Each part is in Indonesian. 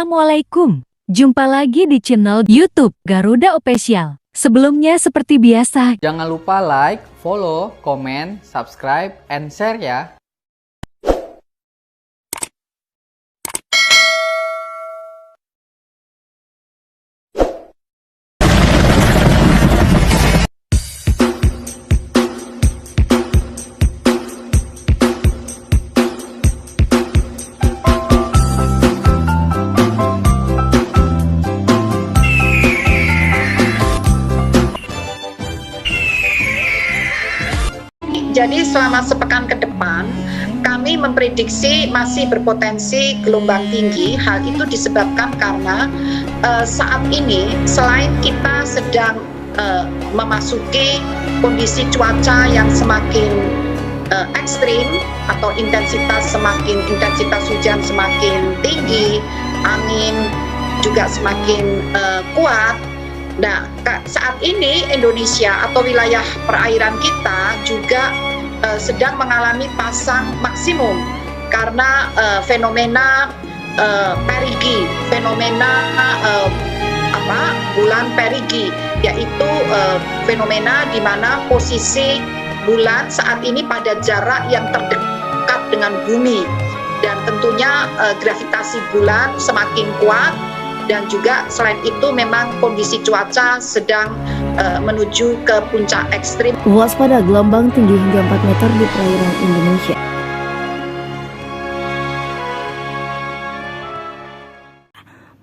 Assalamualaikum. Jumpa lagi di channel YouTube Garuda Official. Sebelumnya seperti biasa, jangan lupa like, follow, komen, subscribe, and share ya. Jadi selama sepekan ke depan, kami memprediksi masih berpotensi gelombang tinggi. Hal itu disebabkan karena saat ini selain kita sedang memasuki kondisi cuaca yang semakin ekstrim atau intensitas hujan semakin tinggi, angin juga semakin kuat. Nah, saat ini Indonesia atau wilayah perairan kita juga sedang mengalami pasang maksimum karena fenomena perigi, bulan perigi, yaitu fenomena di mana posisi bulan saat ini pada jarak yang terdekat dengan bumi, dan tentunya gravitasi bulan semakin kuat. Dan juga selain itu memang kondisi cuaca sedang menuju ke puncak ekstrim. Waspada gelombang tinggi hingga 4 meter di perairan Indonesia.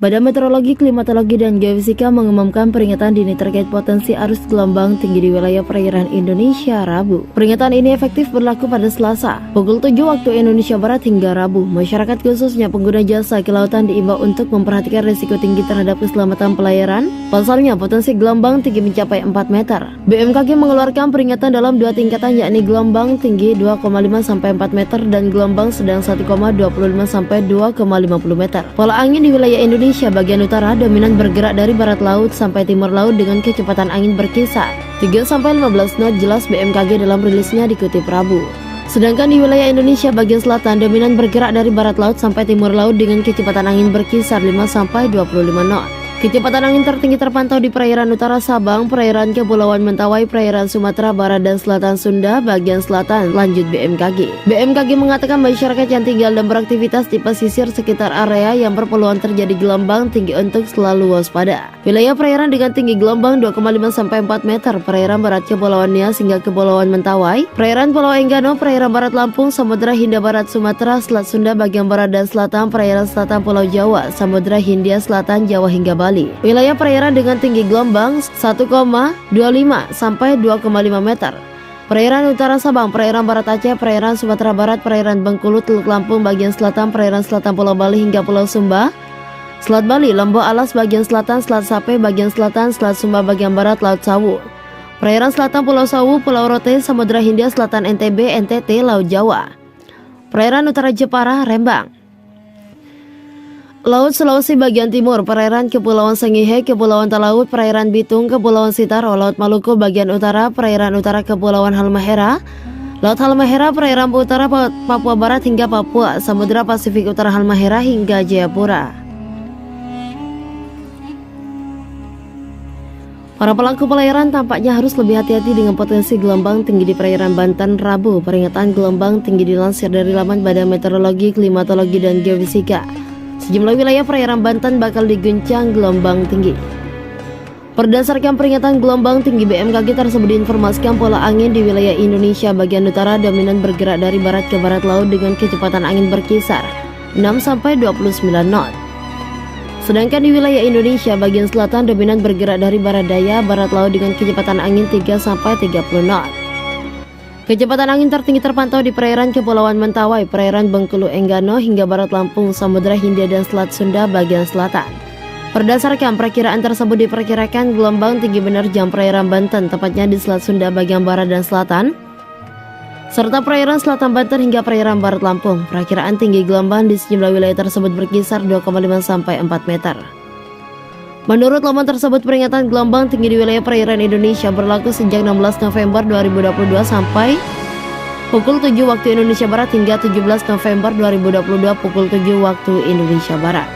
Badan Meteorologi, Klimatologi, dan Geofisika mengumumkan peringatan dini terkait potensi arus gelombang tinggi di wilayah perairan Indonesia Rabu. Peringatan ini efektif berlaku pada Selasa, pukul 7 waktu Indonesia Barat hingga Rabu. Masyarakat khususnya pengguna jasa kelautan diimbau untuk memperhatikan risiko tinggi terhadap keselamatan pelayaran. Pasalnya, potensi gelombang tinggi mencapai 4 meter. BMKG mengeluarkan peringatan dalam 2 tingkatan, yakni gelombang tinggi 2,5 sampai 4 meter dan gelombang sedang 1,25 sampai 2,50 meter. Pola angin di wilayah Indonesia bagian utara dominan bergerak dari barat laut sampai timur laut dengan kecepatan angin berkisar 3 sampai 15 knot, jelas BMKG dalam rilisnya dikutip Rabu. Sedangkan di wilayah Indonesia bagian selatan dominan bergerak dari barat laut sampai timur laut dengan kecepatan angin berkisar 5 sampai 25 knot. Kecepatan angin tertinggi terpantau di perairan utara Sabang, perairan Kepulauan Mentawai, perairan Sumatera Barat dan Selatan Sunda bagian selatan, lanjut BMKG. BMKG mengatakan masyarakat yang tinggal dan beraktivitas di pesisir sekitar area yang berpeluang terjadi gelombang tinggi untuk selalu waspada. Wilayah perairan dengan tinggi gelombang 2,5 sampai 4 meter, perairan barat Kepulauan Nias hingga Kepulauan Mentawai, perairan Pulau Enggano, perairan barat Lampung, Samudra Hindia Barat Sumatera, Selat Sunda bagian barat dan selatan, perairan selatan Pulau Jawa, Samudra Hindia Selatan Jawa hingga Bali. Wilayah perairan dengan tinggi gelombang 1,25 sampai 2,5 meter. Perairan utara Sabang, perairan barat Aceh, perairan Sumatera Barat, perairan Bengkulu, Teluk Lampung bagian selatan, perairan selatan Pulau Bali hingga Pulau Sumba, Selat Bali, Lombok Alas bagian selatan, Selat Sape bagian selatan, Selat Sumba bagian barat, Laut Sawu. Perairan selatan Pulau Sawu, Pulau Rote, Samudra Hindia Selatan NTB, NTT, Laut Jawa. Perairan utara Jepara, Rembang. Laut Sulawesi bagian timur, perairan Kepulauan Sangihe, Kepulauan Talaut, perairan Bitung, Kepulauan Sitaro, Laut Maluku bagian utara, perairan utara Kepulauan Halmahera, Laut Halmahera, perairan utara Papua Barat hingga Papua, Samudra Pasifik utara Halmahera hingga Jayapura. Para pelaku pelayaran tampaknya harus lebih hati-hati dengan potensi gelombang tinggi di perairan Banten Rabu. Peringatan gelombang tinggi dilansir dari laman Badan Meteorologi, Klimatologi, dan Geofisika. Sejumlah wilayah perairan Banten bakal diguncang gelombang tinggi. Berdasarkan peringatan gelombang tinggi BMKG tersebut diinformasikan pola angin di wilayah Indonesia bagian utara dominan bergerak dari barat ke barat laut dengan kecepatan angin berkisar 6 sampai 29 knot. Sedangkan di wilayah Indonesia bagian selatan dominan bergerak dari barat daya barat laut dengan kecepatan angin 3 sampai 30 knot. Kecepatan angin tertinggi terpantau di perairan Kepulauan Mentawai, perairan Bengkulu Enggano hingga barat Lampung, Samudra Hindia dan Selat Sunda bagian selatan. Berdasarkan perkiraan tersebut diperkirakan gelombang tinggi menerjang perairan Banten, tepatnya di Selat Sunda bagian barat dan selatan, serta perairan selatan Banten hingga perairan barat Lampung. Perkiraan tinggi gelombang di sejumlah wilayah tersebut berkisar 2,5 sampai 4 meter. Menurut laman tersebut, peringatan gelombang tinggi di wilayah perairan Indonesia berlaku sejak 16 November 2022 sampai pukul 7 waktu Indonesia Barat hingga 17 November 2022 pukul 7 waktu Indonesia Barat.